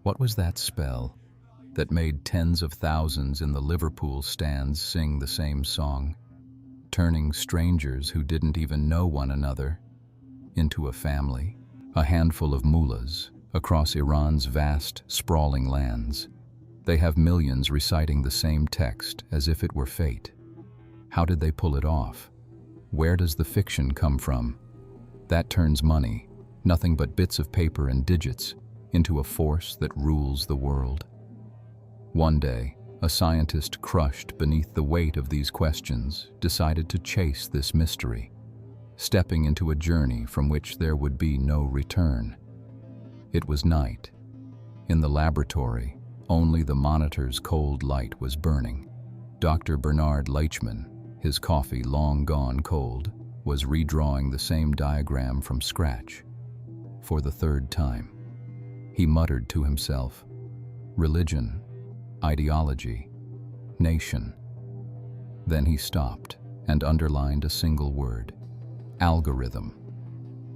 What was that spell that made tens of thousands in the Liverpool stands sing the same song, turning strangers who didn't even know one another into a family, a handful of mullahs across Iran's vast, sprawling lands? They have millions reciting the same text as if it were fate. How did they pull it off? Where does the fiction come from? That turns money, nothing but bits of paper and digits, into a force that rules the world. One day, a scientist crushed beneath the weight of these questions decided to chase this mystery, stepping into a journey from which there would be no return. It was night. In the laboratory, only the monitor's cold light was burning. Dr. Bernard Leitchman, his coffee long gone cold, was redrawing the same diagram from scratch. For the third time, he muttered to himself, "Religion, ideology, nation." Then he stopped and underlined a single word: algorithm.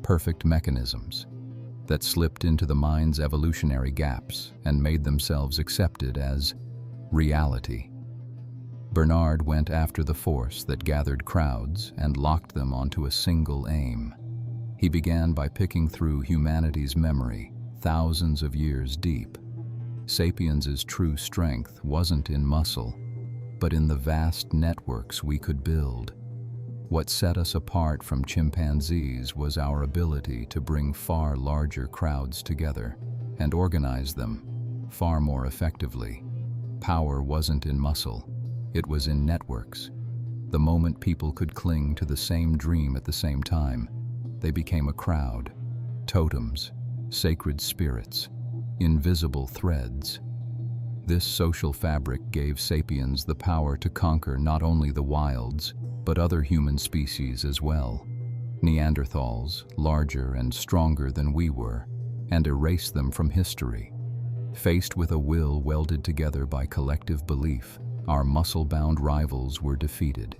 Perfect mechanisms that slipped into the mind's evolutionary gaps and made themselves accepted as reality. Bernard went after the force that gathered crowds and locked them onto a single aim. He began by picking through humanity's memory, thousands of years deep. Sapiens' true strength wasn't in muscle, but in the vast networks we could build. What set us apart from chimpanzees was our ability to bring far larger crowds together and organize them far more effectively. Power wasn't in muscle, it was in networks. The moment people could cling to the same dream at the same time, they became a crowd, totems, sacred spirits, invisible threads. This social fabric gave sapiens the power to conquer not only the wilds, but other human species as well, Neanderthals, larger and stronger than we were, and erase them from history. Faced with a will welded together by collective belief, our muscle-bound rivals were defeated.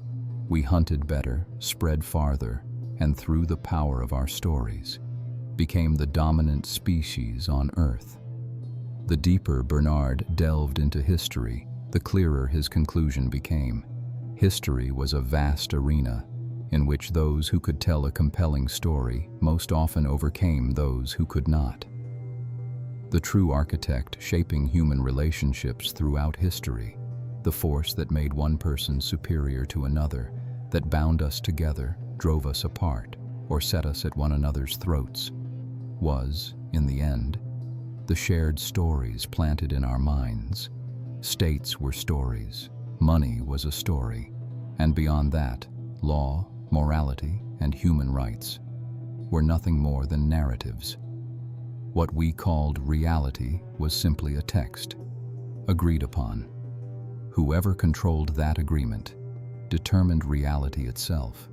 We hunted better, spread farther, and through the power of our stories, became the dominant species on Earth. The deeper Bernard delved into history, the clearer his conclusion became. History was a vast arena in which those who could tell a compelling story most often overcame those who could not. The true architect shaping human relationships throughout history, the force that made one person superior to another, that bound us together, drove us apart, or set us at one another's throats, was, in the end, the shared stories planted in our minds. States were stories, money was a story, and beyond that, law, morality, and human rights were nothing more than narratives. What we called reality was simply a text, agreed upon. Whoever controlled that agreement determined reality itself.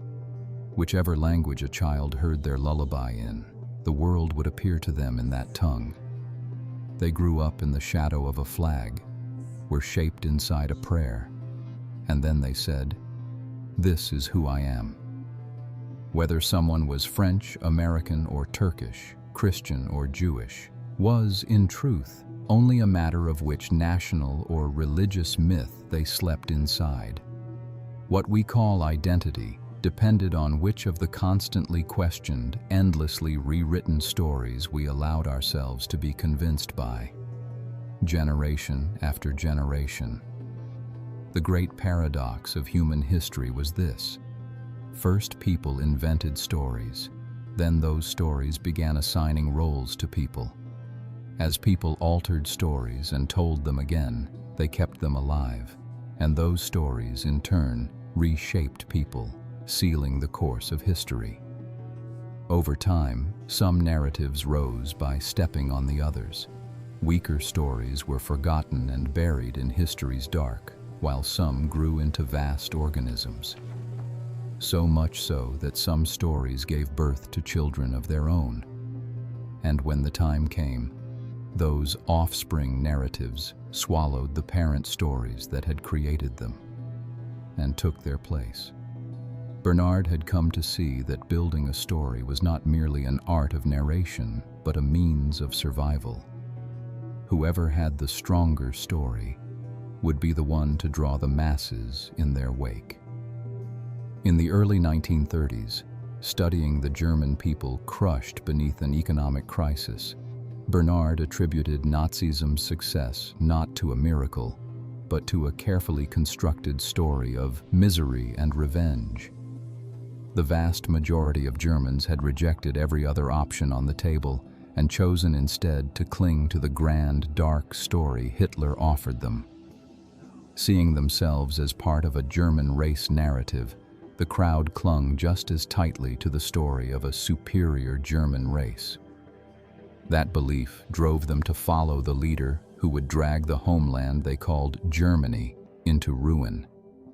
Whichever language a child heard their lullaby in, the world would appear to them in that tongue. They grew up in the shadow of a flag, were shaped inside a prayer, and then they said, "This is who I am." Whether someone was French, American, or Turkish, Christian or Jewish, was, in truth, only a matter of which national or religious myth they slept inside. What we call identity depended on which of the constantly questioned, endlessly rewritten stories we allowed ourselves to be convinced by, generation after generation. The great paradox of human history was this: first people invented stories, then those stories began assigning roles to people. As people altered stories and told them again, they kept them alive, and those stories in turn reshaped people, sealing the course of history. Over time, some narratives rose by stepping on the others. Weaker stories were forgotten and buried in history's dark, while some grew into vast organisms. So much so that some stories gave birth to children of their own. And when the time came, those offspring narratives swallowed the parent stories that had created them and took their place. Bernard had come to see that building a story was not merely an art of narration, but a means of survival. whoever had the stronger story would be the one to draw the masses in their wake. In the early 1930s, studying the German people crushed beneath an economic crisis, Bernard attributed Nazism's success not to a miracle, but to a carefully constructed story of misery and revenge. The vast majority of Germans had rejected every other option on the table and chosen instead to cling to the grand, dark story Hitler offered them. Seeing themselves as part of a German race narrative, the crowd clung just as tightly to the story of a superior German race. That belief drove them to follow the leader who would drag the homeland they called Germany into ruin,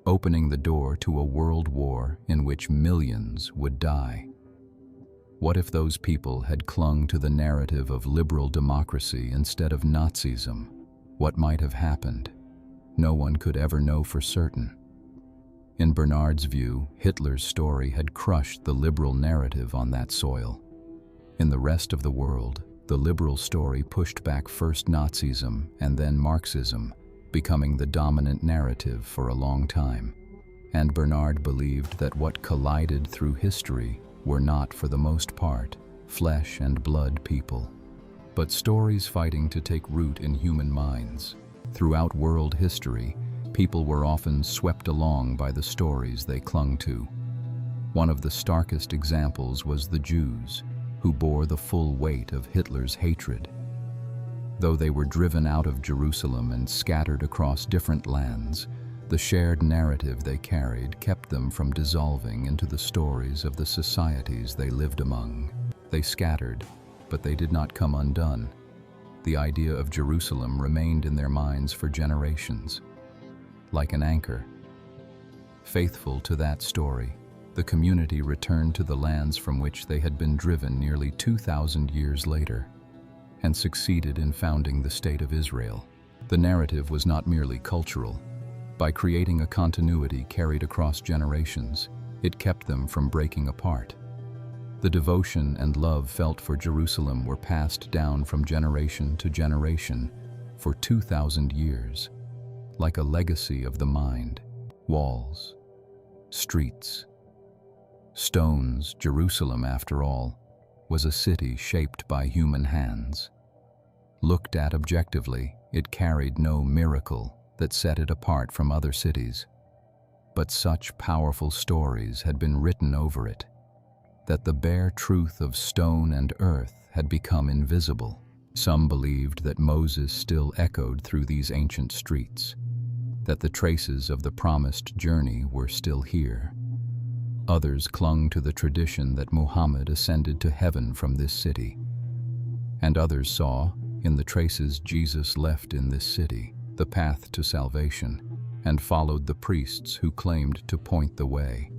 opening the door to a world war in which millions would die. What if those people had clung to the narrative of liberal democracy instead of Nazism? What might have happened? No one could ever know for certain. In Bernard's view, Hitler's story had crushed the liberal narrative on that soil. In the rest of the world, the liberal story pushed back first Nazism and then Marxism, becoming the dominant narrative for a long time. And Bernard believed that what collided through history were not, for the most part, flesh and blood people, but stories fighting to take root in human minds. Throughout world history, people were often swept along by the stories they clung to. One of the starkest examples was the Jews, who bore the full weight of Hitler's hatred. Though they were driven out of Jerusalem and scattered across different lands, the shared narrative they carried kept them from dissolving into the stories of the societies they lived among. They scattered, but they did not come undone. The idea of Jerusalem remained in their minds for generations, like an anchor. Faithful to that story, the community returned to the lands from which they had been driven nearly 2,000 years later, and succeeded in founding the State of Israel. The narrative was not merely cultural. By creating a continuity carried across generations, it kept them from breaking apart. The devotion and love felt for Jerusalem were passed down from generation to generation for 2,000 years, like a legacy of the mind. Walls, streets, stones. Jerusalem, after all, was a city shaped by human hands. Looked at objectively, it carried no miracle that set it apart from other cities. But such powerful stories had been written over it, that the bare truth of stone and earth had become invisible. Some believed that Moses still echoed through these ancient streets, that the traces of the promised journey were still here. Others clung to the tradition that Muhammad ascended to heaven from this city. And others saw, in the traces Jesus left in this city, the path to salvation, and followed the priests who claimed to point the way.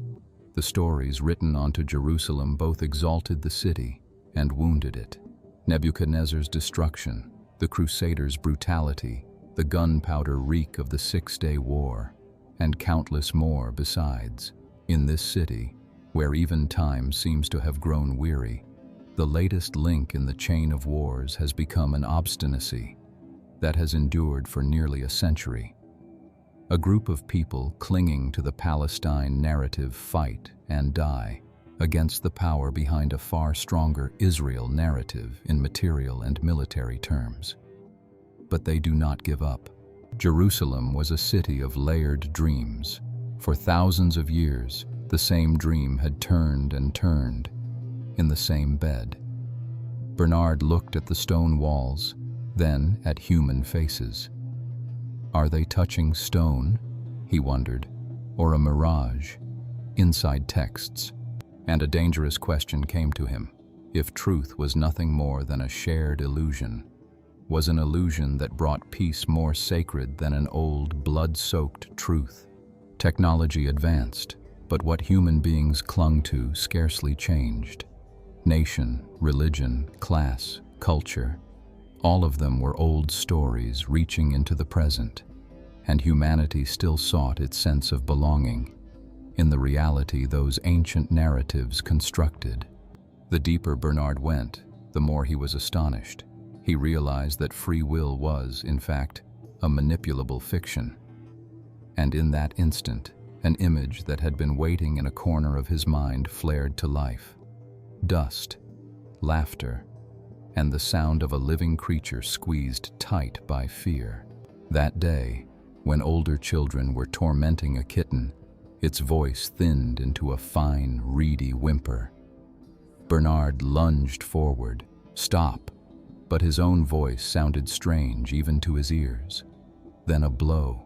The stories written onto Jerusalem both exalted the city and wounded it. Nebuchadnezzar's destruction, the Crusaders' brutality, the gunpowder reek of the Six-Day War, and countless more besides. In this city, where even time seems to have grown weary, the latest link in the chain of wars has become an obstinacy that has endured for nearly a century. A group of people clinging to the Palestine narrative fight and die against the power behind a far stronger Israel narrative in material and military terms. But they do not give up. Jerusalem was a city of layered dreams. For thousands of years, the same dream had turned and turned in the same bed. Bernard looked at the stone walls, then at human faces. Are they touching stone, he wondered, or a mirage, inside texts? And a dangerous question came to him. If truth was nothing more than a shared illusion, was an illusion that brought peace more sacred than an old, blood-soaked truth? Technology advanced, but what human beings clung to scarcely changed. Nation, religion, class, culture, all of them were old stories reaching into the present, and humanity still sought its sense of belonging in the reality those ancient narratives constructed. The deeper Bernard went, the more he was astonished. He realized that free will was, in fact, a manipulable fiction. And in that instant, an image that had been waiting in a corner of his mind flared to life. Dust, laughter, and the sound of a living creature squeezed tight by fear. That day, when older children were tormenting a kitten, its voice thinned into a fine, reedy whimper. Bernard lunged forward. "Stop!" But his own voice sounded strange even to his ears. Then a blow,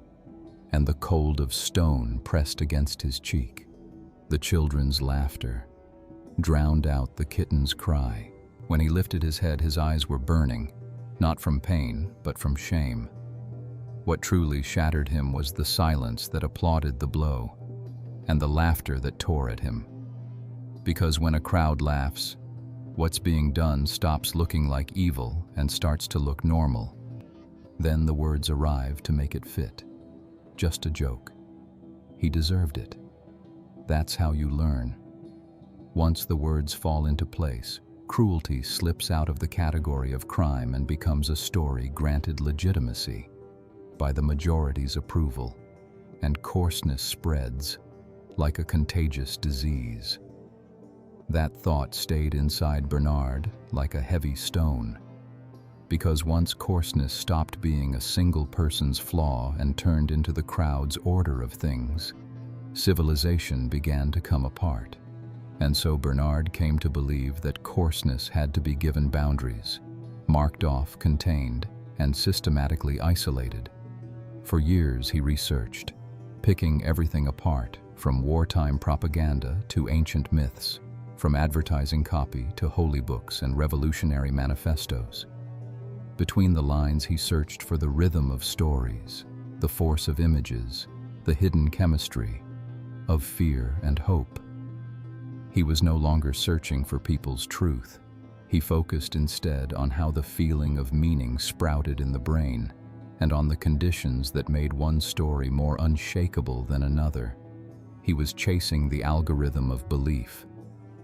and the cold of stone pressed against his cheek. The children's laughter drowned out the kitten's cry. When he lifted his head, his eyes were burning, not from pain, but from shame. What truly shattered him was the silence that applauded the blow, and the laughter that tore at him. Because when a crowd laughs, what's being done stops looking like evil and starts to look normal. Then the words arrive to make it fit. Just a joke. He deserved it. That's how you learn. Once the words fall into place, cruelty slips out of the category of crime and becomes a story granted legitimacy by the majority's approval, and coarseness spreads like a contagious disease. That thought stayed inside Bernard like a heavy stone, because once coarseness stopped being a single person's flaw and turned into the crowd's order of things, civilization began to come apart. And so Bernard came to believe that coarseness had to be given boundaries, marked off, contained, and systematically isolated. For years he researched, picking everything apart, from wartime propaganda to ancient myths, from advertising copy to holy books and revolutionary manifestos. Between the lines he searched for the rhythm of stories, the force of images, the hidden chemistry of fear and hope. He was no longer searching for people's truth. He focused instead on how the feeling of meaning sprouted in the brain, and on the conditions that made one story more unshakable than another. He was chasing the algorithm of belief,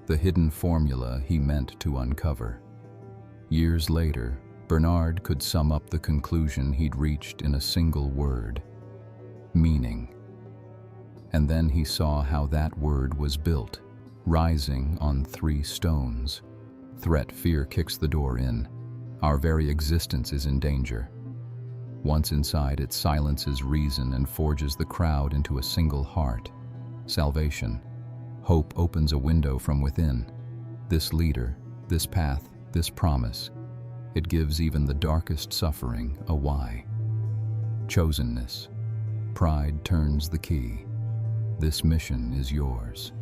the hidden formula he meant to uncover. Years later, Bernard could sum up the conclusion he'd reached in a single word: meaning. And then he saw how that word was built, rising on 3 stones. Threat, fear kicks the door in. Our very existence is in danger. Once inside, it silences reason and forges the crowd into a single heart. Salvation. Hope opens a window from within. This leader, this path, this promise. It gives even the darkest suffering a why. Chosenness. Pride turns the key. This mission is yours.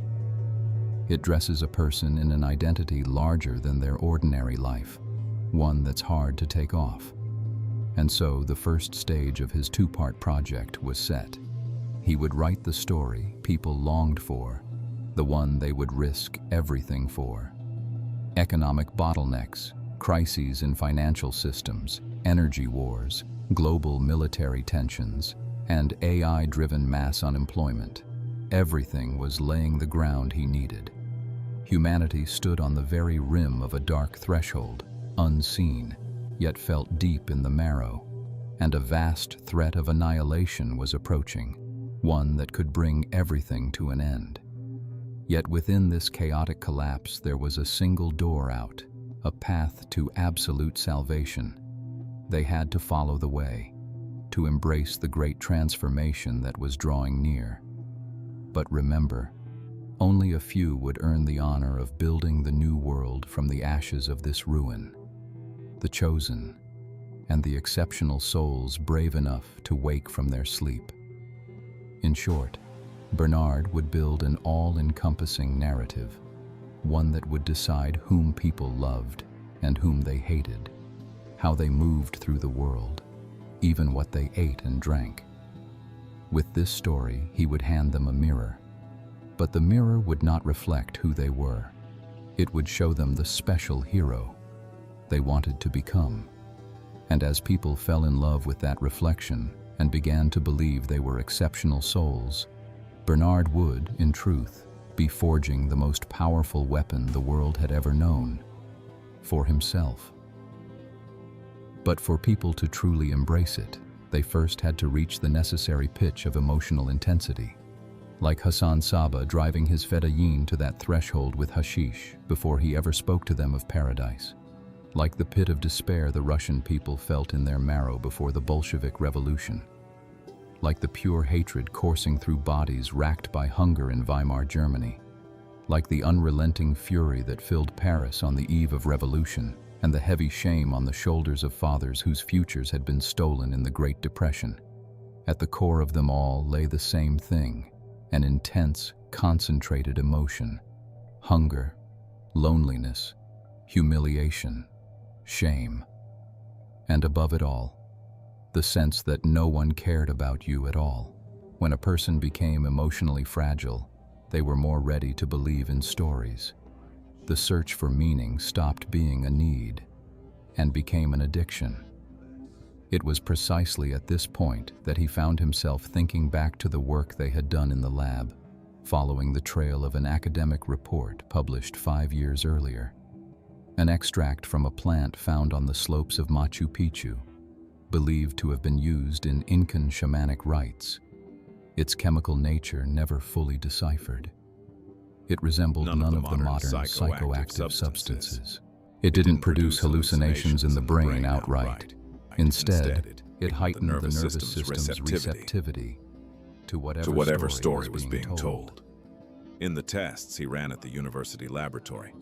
It dresses a person in an identity larger than their ordinary life, one that's hard to take off. And so the first stage of his 2-part project was set. He would write the story people longed for, the one they would risk everything for. Economic bottlenecks, crises in financial systems, energy wars, global military tensions, and AI-driven mass unemployment. Everything was laying the ground he needed. Humanity stood on the very rim of a dark threshold, unseen, yet felt deep in the marrow, and a vast threat of annihilation was approaching, one that could bring everything to an end. Yet within this chaotic collapse there was a single door out, a path to absolute salvation. They had to follow the way, to embrace the great transformation that was drawing near. But remember, only a few would earn the honor of building the new world from the ashes of this ruin. The chosen, and the exceptional souls brave enough to wake from their sleep. In short, Bernard would build an all-encompassing narrative, one that would decide whom people loved and whom they hated, how they moved through the world, even what they ate and drank. With this story, he would hand them a mirror, but the mirror would not reflect who they were. It would show them the special hero they wanted to become. And as people fell in love with that reflection and began to believe they were exceptional souls, Bernard would, in truth, be forging the most powerful weapon the world had ever known, for himself. But for people to truly embrace it, they first had to reach the necessary pitch of emotional intensity. Like Hassan Saba driving his Fedayeen to that threshold with hashish before he ever spoke to them of paradise. Like the pit of despair the Russian people felt in their marrow before the Bolshevik Revolution. Like the pure hatred coursing through bodies racked by hunger in Weimar Germany. Like the unrelenting fury that filled Paris on the eve of revolution, and the heavy shame on the shoulders of fathers whose futures had been stolen in the Great Depression. At the core of them all lay the same thing, an intense, concentrated emotion: hunger, loneliness, humiliation, shame. And above it all, the sense that no one cared about you at all. When a person became emotionally fragile, they were more ready to believe in stories. The search for meaning stopped being a need and became an addiction. It was precisely at this point that he found himself thinking back to the work they had done in the lab, following the trail of an academic report published 5 years earlier. An extract from a plant found on the slopes of Machu Picchu, believed to have been used in Incan shamanic rites, its chemical nature never fully deciphered. It resembled none of the modern psychoactive substances. It didn't produce hallucinations in the brain outright. Instead, it heightened the nervous system's receptivity to whatever story was being told. In the tests he ran at the university laboratory,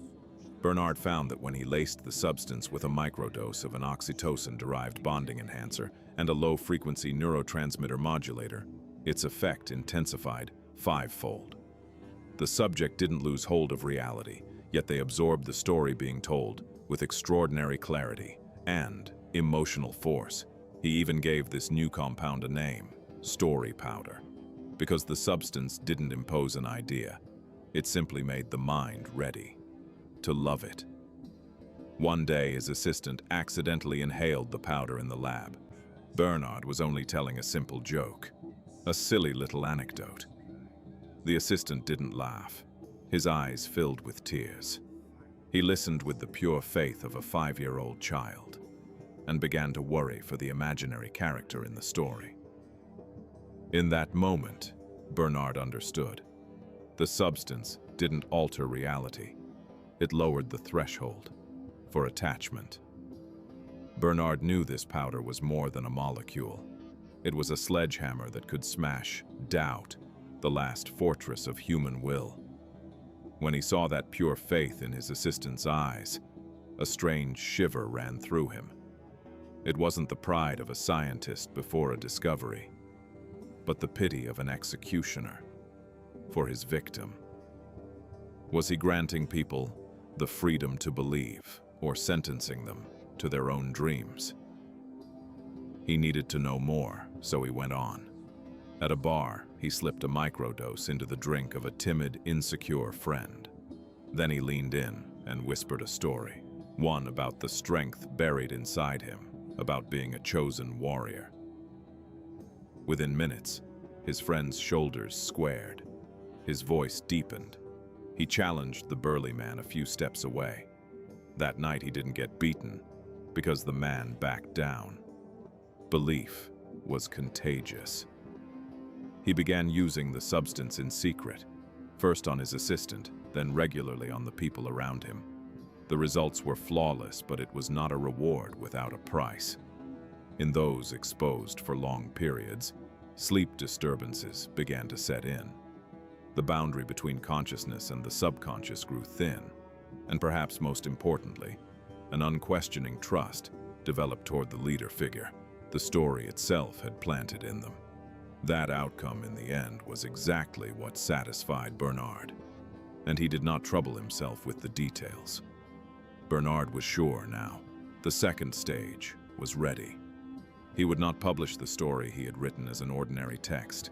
Bernard found that when he laced the substance with a microdose of an oxytocin-derived bonding enhancer and a low-frequency neurotransmitter modulator, its effect intensified 5-fold. The subject didn't lose hold of reality, yet they absorbed the story being told with extraordinary clarity and emotional force. He even gave this new compound a name, story powder, because the substance didn't impose an idea. It simply made the mind ready to love it. One day, his assistant accidentally inhaled the powder in the lab. Bernard was only telling a simple joke, a silly little anecdote. The assistant didn't laugh. His eyes filled with tears. He listened with the pure faith of a 5-year-old child and began to worry for the imaginary character in the story. In that moment, Bernard understood. The substance didn't alter reality. It lowered the threshold for attachment. Bernard knew this powder was more than a molecule. It was a sledgehammer that could smash doubt, the last fortress of human will. When he saw that pure faith in his assistant's eyes, a strange shiver ran through him. It wasn't the pride of a scientist before a discovery, but the pity of an executioner for his victim. Was he granting people the freedom to believe, or sentencing them to their own dreams? He needed to know more, so he went on. At a bar, he slipped a microdose into the drink of a timid, insecure friend. Then he leaned in and whispered a story, one about the strength buried inside him, about being a chosen warrior. Within minutes, his friend's shoulders squared. His voice deepened. He challenged the burly man a few steps away. That night he didn't get beaten because the man backed down. Belief was contagious. He began using the substance in secret, first on his assistant, then regularly on the people around him. The results were flawless, but it was not a reward without a price. In those exposed for long periods, sleep disturbances began to set in. The boundary between consciousness and the subconscious grew thin, and perhaps most importantly, an unquestioning trust developed toward the leader figure the story itself had planted in them. That outcome in the end was exactly what satisfied Bernard, and he did not trouble himself with the details. Bernard was sure now. The second stage was ready. He would not publish the story he had written as an ordinary text.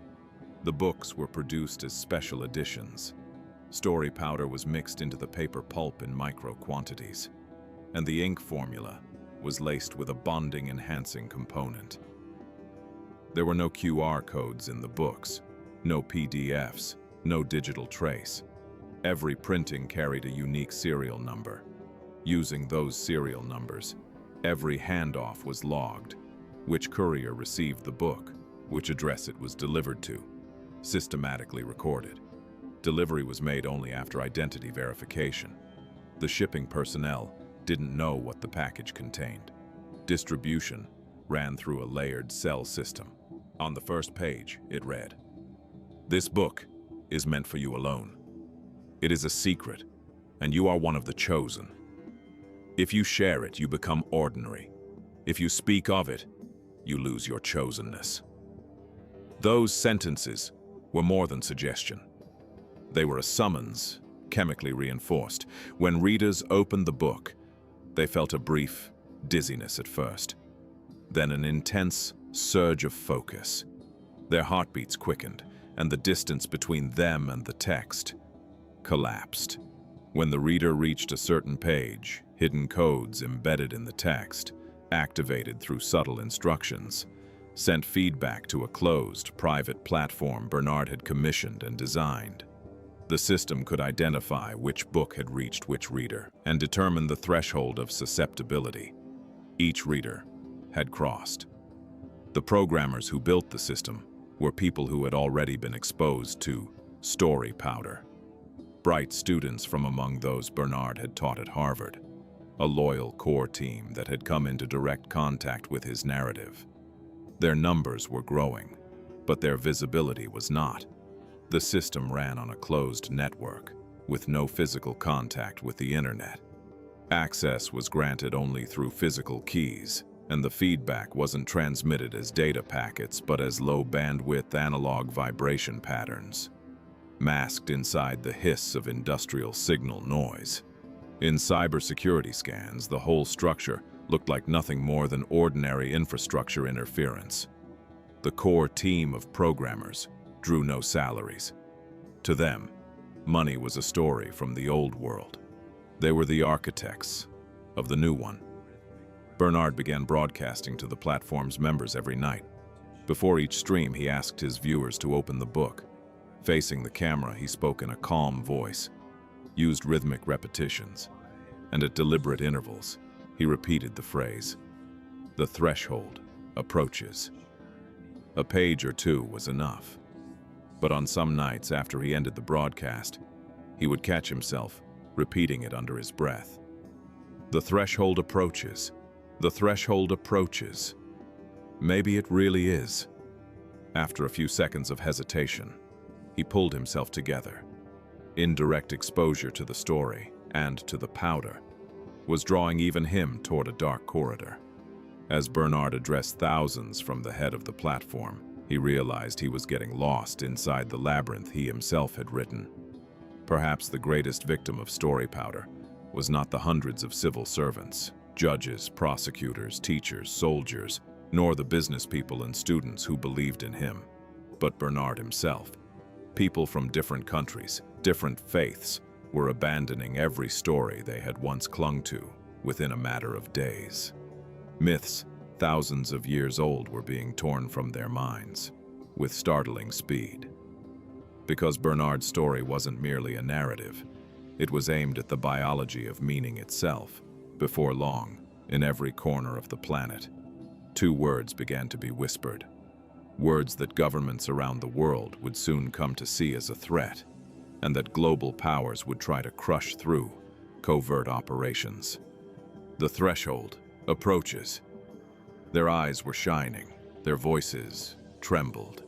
The books were produced as special editions. Story powder was mixed into the paper pulp in micro quantities, and the ink formula was laced with a bonding-enhancing component. There were no QR codes in the books, no PDFs, no digital trace. Every printing carried a unique serial number. Using those serial numbers, Every handoff was logged. Which courier received the book, which address it was delivered to, systematically recorded. Delivery was made only after identity verification. The shipping personnel didn't know what the package contained. Distribution ran through a layered cell system. On the first page, it read, "This book is meant for you alone. It is a secret, and you are one of the chosen. If you share it, you become ordinary. If you speak of it, you lose your chosenness." Those sentences were more than suggestion. They were a summons, chemically reinforced. When readers opened the book, they felt a brief dizziness at first, then an intense surge of focus. Their heartbeats quickened, and the distance between them and the text collapsed. When the reader reached a certain page, hidden codes embedded in the text, activated through subtle instructions, sent feedback to a closed, private platform Bernard had commissioned and designed. The system could identify which book had reached which reader and determine the threshold of susceptibility each reader had crossed. The programmers who built the system were people who had already been exposed to story powder. Bright students from among those Bernard had taught at Harvard, a loyal core team that had come into direct contact with his narrative. Their numbers were growing, but their visibility was not. The system ran on a closed network, with no physical contact with the internet. Access was granted only through physical keys, and the feedback wasn't transmitted as data packets but as low-bandwidth analog vibration patterns, masked inside the hiss of industrial signal noise. In cybersecurity scans, the whole structure looked like nothing more than ordinary infrastructure interference. The core team of programmers drew no salaries. To them, money was a story from the old world. They were the architects of the new one. Bernard began broadcasting to the platform's members every night. Before each stream, he asked his viewers to open the book. Facing the camera, he spoke in a calm voice, used rhythmic repetitions, and at deliberate intervals, he repeated the phrase, "The threshold approaches." A page or two was enough. But on some nights after he ended the broadcast, he would catch himself repeating it under his breath. "The threshold approaches. The threshold approaches. Maybe it really is." After a few seconds of hesitation, he pulled himself together. Indirect exposure to the story and to the powder was drawing even him toward a dark corridor. As Bernard addressed thousands from the head of the platform, he realized he was getting lost inside the labyrinth he himself had written. Perhaps the greatest victim of story powder was not the hundreds of civil servants, judges, prosecutors, teachers, soldiers, nor the business people and students who believed in him, but Bernard himself. People from different countries, different faiths, were abandoning every story they had once clung to within a matter of days. Myths thousands of years old were being torn from their minds with startling speed. Because Bernard's story wasn't merely a narrative, it was aimed at the biology of meaning itself. Before long, in every corner of the planet, two words began to be whispered. Words that governments around the world would soon come to see as a threat, and that global powers would try to crush through covert operations. The threshold approaches. Their eyes were shining, their voices trembled.